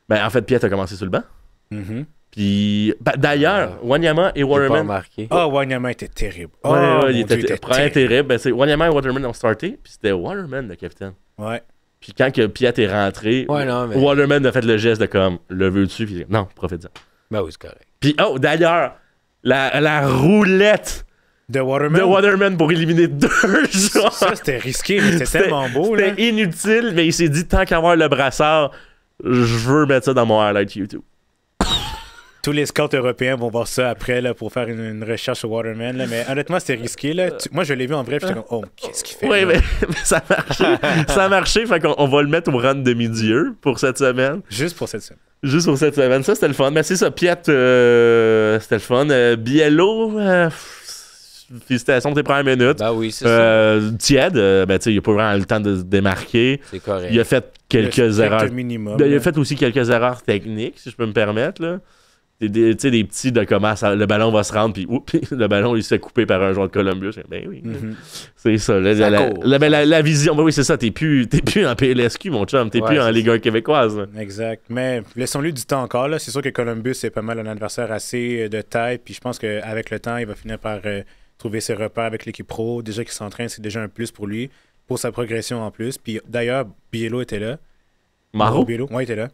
Ben, en fait, Piet a commencé sur le banc. Mhm. Puis, d'ailleurs, Wanyama et J'ai pas Waterman. remarqué. Ah, Wanyama était terrible. Ouais, Oh, ouais, mon il Dieu, était vraiment terrible. Ben, c'est Wanyama et Waterman ont starté, puis c'était Waterman le capitaine. Ouais. Puis quand que Piet est rentré, Ouais, non, mais. Waterman a fait le geste de comme, le veux-tu? Puis non, profite-en. Ben oui, c'est correct. Puis, oh, d'ailleurs, la roulette De Waterman. de Waterman pour éliminer 2 joueurs. Ça, c'était risqué, mais c'était tellement beau, là. C'était inutile, mais il s'est dit, tant qu'avoir le brassard, je veux mettre ça dans mon highlight YouTube. Tous les scouts européens vont voir ça après là, pour faire une recherche sur Waterman. Là. Mais honnêtement, c'était risqué. Là. Moi, je l'ai vu en vrai. J'étais comme, oh, qu'est-ce qu'il fait? Oui, là? mais ça a marché. Ça a marché, fait qu'on va le mettre au run demi-dieu pour cette semaine. Juste pour cette semaine. Juste pour cette semaine. Ça, c'était le fun. Mais c'est ça, Piet, c'était le fun. Biello, félicitations pour tes premières minutes. Ben oui, c'est ça. Tiède, ben, tu sais, il a pas vraiment le temps de se démarquer. C'est correct. Il a fait quelques erreurs. Minimum, Ben, il a là. fait aussi quelques erreurs techniques, si je peux me permettre. Là. Tu sais, des petits de comment le ballon va se rendre, puis le ballon il se fait couper par un joueur de Columbus. Ben oui, Mhm. c'est ça. Là, Ça la, court. la vision, ben oui, c'est ça. T'es plus en PLSQ, mon chum. T'es Ouais, plus en c'est Ligue 1 québécoise. Là. Exact. Mais laissons-lui du temps encore. Là. C'est sûr que Columbus est pas mal un adversaire assez de taille. Puis je pense qu'avec le temps, il va finir par trouver ses repères avec l'équipe pro. Déjà qu'il s'entraîne, c'est déjà un plus pour lui, pour sa progression en plus. Puis d'ailleurs, Biello était là. Maro? Biello, ouais, il était là.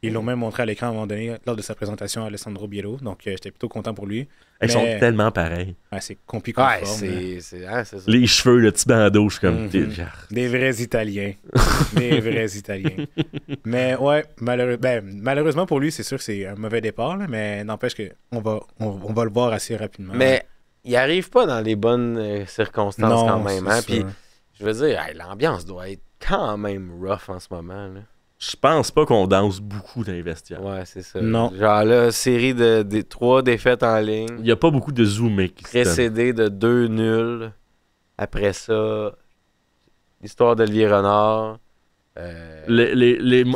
Ils l'ont même montré à l'écran à un moment donné lors de sa présentation à Alessandro Biello. Donc j'étais plutôt content pour lui. Ils sont Mais- tellement pareils. Ouais, c'est compliqué. Ouais, conforme, c'est ça. Les cheveux, le petit bandeau, je suis comme. Mhm. Des vrais Italiens. Des vrais Italiens. Mais ouais, malheureusement pour lui, c'est sûr que c'est un mauvais départ, là, mais n'empêche qu'on va le voir assez rapidement. Mais il arrive pas dans les bonnes circonstances Non, quand même. c'est Hein? sûr. Puis je veux dire, hey, l'ambiance doit être quand même rough en ce moment. Là. Je pense pas qu'on danse beaucoup dans les vestiaires. Ouais, c'est ça. Non. Genre là, série de 3 défaites en ligne, Il y a pas beaucoup de zoomés qui se donnent. précédé de 2 nuls. Après ça, l'histoire d'Olivier Renard.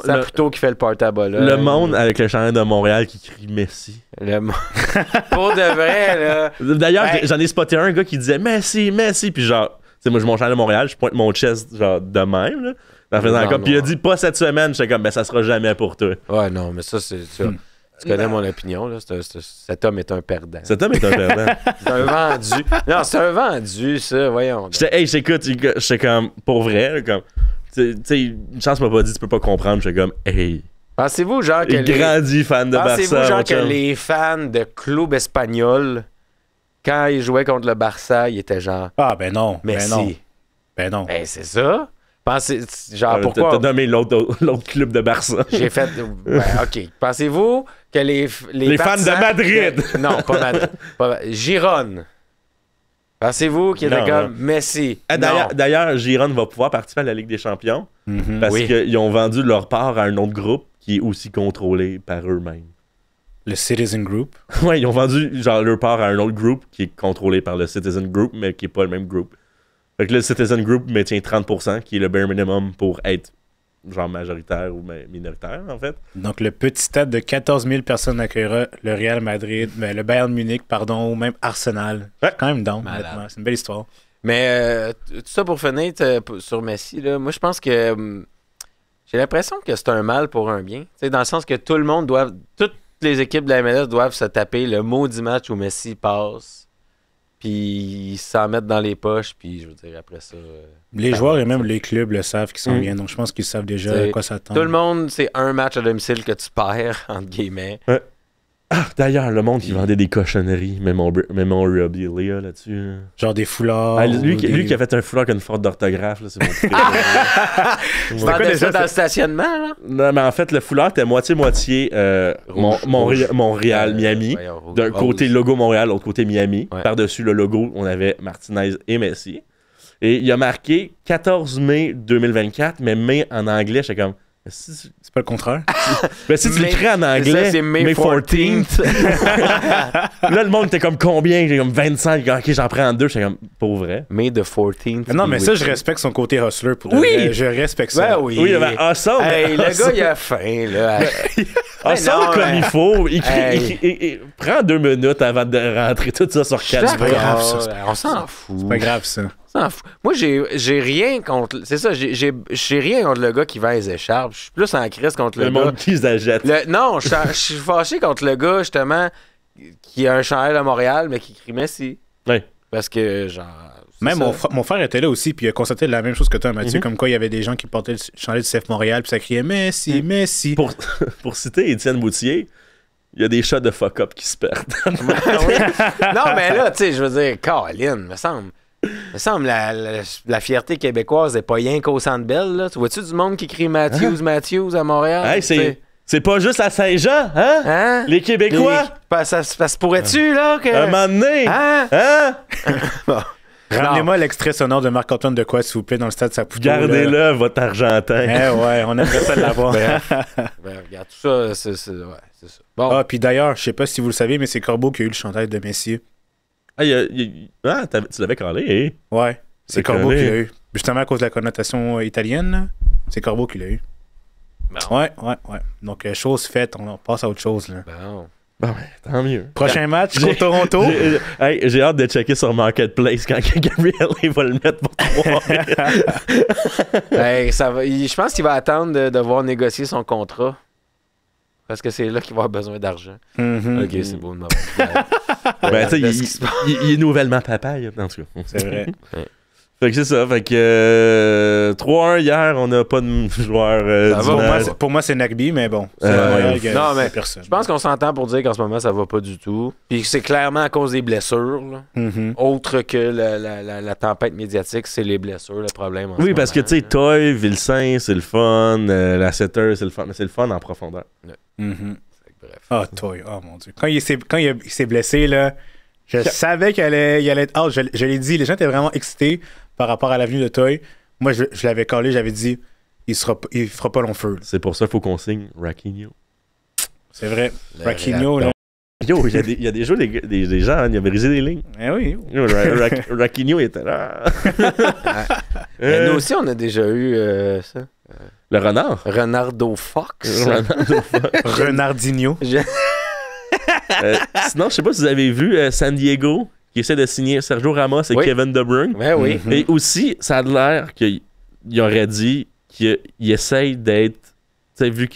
Saputo qui fait le party à Bologne. Le monde avec le chandail de Montréal qui crie Messi. Pour de vrai, là. D'ailleurs, j'en ai spoté un gars qui disait Messi, Messi. Puis genre, tu sais, moi, je mon chandail de Montréal, je pointe mon chest, genre, de même, là. En faisant comme. Puis il a dit pas cette semaine. J'étais comme, ben, ça sera jamais pour toi. Ouais, non, mais ça, c'est ça. Tu connais mon opinion, là. Cet homme est un perdant. Cet homme est un perdant. C'est un vendu. Non, c'est un vendu, ça. Voyons. J'écoute, j'étais comme, pour vrai, là, comme. Tu sais, une chance m'a pas dit, tu peux pas comprendre. J'étais comme, hey. Pensez-vous, genre, que. Grandi fan de Barça. Pensez-vous, genre, que les fans de clubs espagnols, quand ils jouaient contre le Barça, ils étaient genre. Ah, ben non. Messi. Ben non. Ben, c'est ça. Pensez, genre, pourquoi. T'as nommé l'autre club de Barça. J'ai fait. Ben, OK. Pensez-vous que les fans de Madrid. Non, pas Madrid. Girone. Pensez-vous qu'il était comme Messi? D'ailleurs, Girone va pouvoir participer à la Ligue des Champions parce qu'ils ont vendu leur part à un autre groupe qui est aussi contrôlé par eux-mêmes. Le Citizen Group? Ouais, ils ont vendu genre leur part à un autre groupe qui est contrôlé par le Citizen Group, mais qui n'est pas le même groupe. Fait que le Citizen Group maintient 30%, qui est le bare minimum pour être genre majoritaire ou minoritaire, en fait. Donc, le petit stade de 14 000 personnes accueillera le Real Madrid, le Bayern Munich, pardon, ou même Arsenal. Ouais. Quand même down, honnêtement. C'est une belle histoire. Mais tout ça pour finir sur Messi, là, moi, je pense que j'ai l'impression que c'est un mal pour un bien. T'sais, dans le sens que tout le monde doit... Toutes les équipes de la MLS doivent se taper le maudit match où Messi passe. Puis ils s'en mettent dans les poches, puis je veux dire, après ça... les joueurs et même les clubs le savent qu'ils sont bien, donc je pense qu'ils savent déjà à quoi s'attendre. Tout le monde, c'est un match à domicile que tu perds, entre guillemets. Ouais. Ah, d'ailleurs, le monde qui vendait des cochonneries, memorabilia là-dessus. Genre des foulards. Ah, lui qui a fait un foulard avec une faute d'orthographe, là, c'est mon truc. Tu vendais ça dans le stationnement, là? Non, mais en fait, le foulard était moitié-moitié Montréal, Miami. D'un côté, logo Montréal, l'autre côté Miami. Ouais. Par-dessus le logo, on avait Martinez et Messi. Et il a marqué 14 mai 2024, mais mai en anglais, j'étais comme... C'est pas le contraire. Mais si tu l'écris en anglais, c'est May 14th. Là, le monde était comme combien? J'ai comme 25. Ok, j'en prends 2. J'étais comme, pour vrai. May the 14th. Non, mais ça, je respecte son côté hustler. Je respecte ça. Ben oui. Oui, mais awesome. Hey, le gars, il a faim, là. Awesome comme il faut. Il prend 2 minutes avant de rentrer tout ça sur 4. C'est pas grave, ça. On s'en fout. C'est pas grave, ça. Moi, j'ai rien contre... C'est ça, j'ai rien contre le gars qui vend les écharpes. Je suis plus en crise contre le gars... monde qui les achète. Non, je suis fâché contre le gars, justement, qui a un chandail à Montréal, mais qui crie Messi. Oui. Parce que, genre... Même mon frère était là aussi, puis il a constaté la même chose que toi, Mathieu, comme quoi il y avait des gens qui portaient le chandail du CF Montréal, puis ça criait Messi, Messi. Pour citer Étienne Boutier, il y a des shots de fuck-up qui se perdent. Non, mais là, tu sais, je veux dire, Caroline, me semble la fierté québécoise n'est pas rien qu'au Centre Bell, là. Tu vois-tu du monde qui crie Matthews à Montréal? Hey, c'est pas juste à Saint-Jean, hein? Les Québécois? Ça se pourrait-tu, là? Que... Un moment donné? Hein? Bon. Ramenez-moi l'extrait sonore de Marc-Antoine Decoy, s'il vous plaît, dans le stade Saputo. Gardez-le, votre Argentin. Ouais, on aimerait ça de l'avoir. Regarde, tout ça, c'est ça. Bon. Ah, puis d'ailleurs, je sais pas si vous le savez, mais c'est Corbeau qui a eu le chandail de Messi. Ah, tu l'avais calé, hein? Ouais, c'est Corbeau qui l'a eu. Justement à cause de la connotation italienne, là, c'est Corbeau qui l'a eu. Bon. Ouais. Donc, chose faite, on passe à autre chose, là. Bon, tant mieux. Prochain match contre Toronto. J'ai hâte de checker sur Marketplace quand Gabriel va le mettre pour 3. Je pense qu'il va attendre de devoir négocier son contrat. Parce que c'est là qu'il va avoir besoin d'argent. Ok, c'est beau. Il est nouvellement papa, en tout cas. C'est vrai. Fait que c'est ça. Fait que 3-1 hier, on n'a pas de joueur. Pour moi, c'est Nagby, mais bon. Non, mais je pense qu'on s'entend pour dire qu'en ce moment, ça va pas du tout. Puis c'est clairement à cause des blessures. Là. Autre que la tempête médiatique, c'est les blessures, le problème. Oui, parce que tu sais, Toy, Vilsain, c'est le fun. La Setter, c'est le fun. Mais c'est le fun en profondeur. Bref. Ah, Toy, oh mon Dieu. Quand il s'est blessé, là, je savais qu'il allait être out. Je l'ai dit, les gens étaient vraiment excités par rapport à l'avenue de Toy. Moi, je l'avais collé, j'avais dit, il fera pas long feu. C'est pour ça qu'il faut qu'on signe Raquinho. C'est vrai. Raquinho, là. Yo, il y a des jours, des gens, hein, ils avaient brisé des lignes. Eh oui. Yo, Raquinho était là. Mais nous aussi, on a déjà eu ça. Le renard. Renardo Fox. Renardinho. Sinon, je sais pas si vous avez vu San Diego qui essaie de signer Sergio Ramos et Kevin De Bruyne. Ben oui. Et aussi, ça a l'air qu'il aurait dit qu'il essaye d'être... Tu sais, vu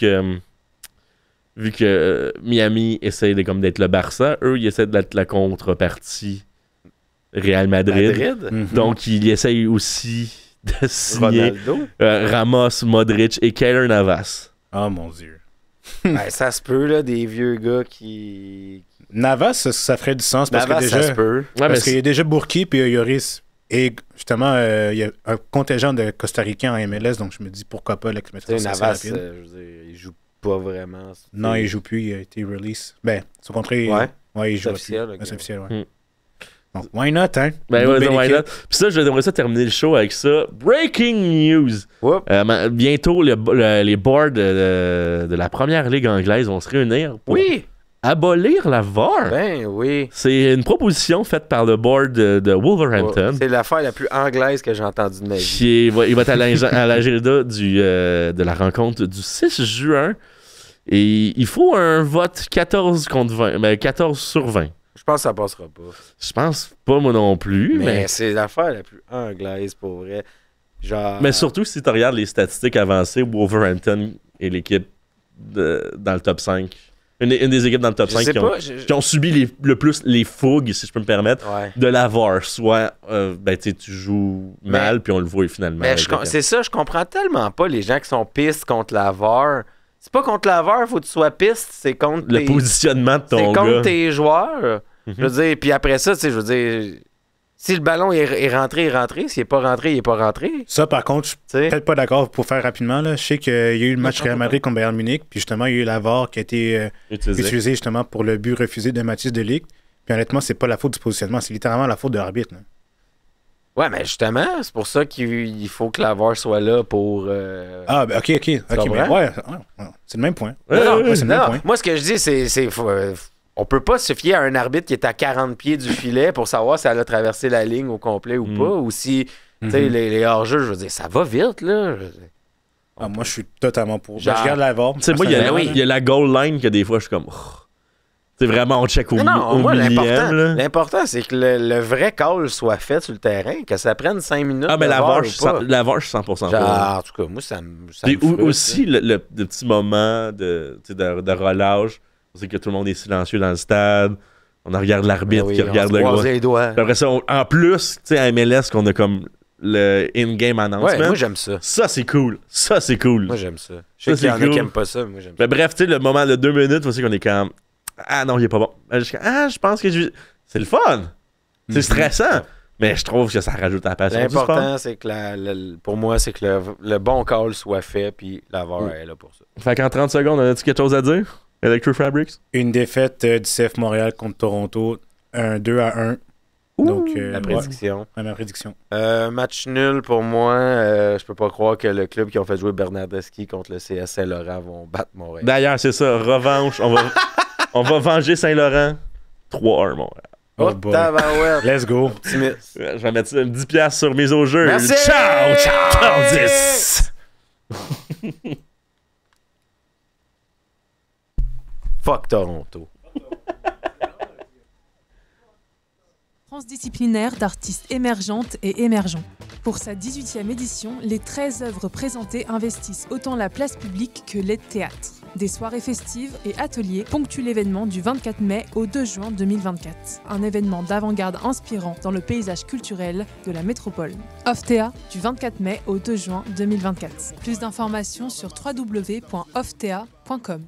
que Miami essaie d'être le Barça, eux, ils essaient d'être la contrepartie Real Madrid. Donc, ils essayent aussi de signer Ramos, Modric et Keylor Navas. Oh mon Dieu. Ben, ça se peut, là, des vieux gars qui... Navas, ça ferait du sens parce Navas, que déjà... ça se peut. Parce qu'il y a déjà Bourki puis Yoris. Et justement, il y a un contingent de Costa-Ricains en MLS, donc je me dis pourquoi pas l'expérience Navas, je veux dire, il joue pas vraiment. Non, il joue plus, il a été release. Ben, son contrat, il joue officiel. plus. C'est officiel, ouais. Donc, why not, hein? Ben, why not? Puis ça, j'aimerais ça terminer le show avec ça. Breaking news! Bientôt, les boards de la première ligue anglaise vont se réunir pour abolir la VAR. Ben oui. C'est une proposition faite par le board de Wolverhampton. C'est l'affaire la plus anglaise que j'ai entendue de ma vie. Il va être à l'agenda de la rencontre du 6 juin. Et il faut un vote 14 contre 20. Mais 14 sur 20. Je pense que ça passera pas. Je pense pas, moi non plus. Mais c'est l'affaire la plus anglaise, pour vrai. Genre... Mais surtout, si tu regardes les statistiques avancées, Wolverhampton est l'équipe dans le top 5. Une des équipes dans le top 5 qui ont subi le plus les fougues, si je peux me permettre, de la VAR. Soit tu joues mal, puis on le voit finalement. Mais c'est ça, je comprends tellement pas les gens qui sont pistes contre la VAR. C'est pas contre la VAR, faut que tu sois piste, c'est contre le positionnement de ton gars. C'est contre tes joueurs. Je veux dire, puis après ça, tu sais, je veux dire, si le ballon est rentré, il est rentré. S'il est pas rentré, il est pas rentré. Ça, par contre, je suis peut-être pas d'accord pour faire rapidement. Là. Je sais qu'il y a eu le match Real Madrid contre Bayern Munich, puis justement, il y a eu la VAR qui a été utilisée justement pour le but refusé de Mathis de Ligt. Puis honnêtement, c'est pas la faute du positionnement, c'est littéralement la faute de l'arbitre. Là. Ouais, mais justement, c'est pour ça qu'il faut que la VAR soit là pour... Ah, ben ok, mais ouais, c'est le même point. Moi, ce que je dis, c'est on peut pas se fier à un arbitre qui est à 40 pieds du filet pour savoir si elle a traversé la ligne au complet ou pas, ou si, tu sais, les hors-jeux, je veux dire, ça va vite, là. Moi, je suis totalement pour. Je regarde la VAR. Tu sais, moi, il y a la goal line que des fois, je suis comme... C'est vraiment, on check au millième. L'important, c'est que le vrai call soit fait sur le terrain, que ça prenne 5 minutes. Ah, mais la VAR, je suis 100% en tout cas, moi, ça me aussi, le petit moment de relâche, c'est que tout le monde est silencieux dans le stade. On regarde l'arbitre qui regarde le gars. Les doigts. Après ça, en plus, tu sais, à MLS, qu'on a comme le in-game announcement. Ouais, moi, j'aime ça. Ça, c'est cool. Moi, j'aime ça. Je sais qu'il y en a qui n'aiment pas ça, mais moi, j'aime ça. Bref, tu sais, le moment de 2 minutes, aussi qu'on est comme... Ah non, il est pas bon. Je pense que c'est le fun. C'est stressant. Mais je trouve que ça rajoute à la passion. L'important, c'est que pour moi, c'est que le bon call soit fait, puis la VAR est là pour ça. Fait qu'en 30 secondes, on a-tu quelque chose à dire? Electro Fabrics? Une défaite du CF Montréal contre Toronto, un 2-1. Donc, la prédiction. Ma prédiction. Match nul pour moi. Je peux pas croire que le club qui ont fait jouer Bernardeschi contre le CS Saint-Laurent vont battre Montréal. D'ailleurs, c'est ça. Revanche. On va venger Saint-Laurent. 3-1, Montréal. Oh, tabarouette. Let's go. Je vais mettre 10$ sur mise au jeu. Merci. Ciao, 10. Fuck Toronto. Transdisciplinaire d'artistes émergentes et émergents. Pour sa 18e édition, les 13 œuvres présentées investissent autant la place publique que les théâtres. Des soirées festives et ateliers ponctuent l'événement du 24 mai au 2 juin 2024. Un événement d'avant-garde inspirant dans le paysage culturel de la métropole. Offtea du 24 mai au 2 juin 2024. Plus d'informations sur www.offtea.com.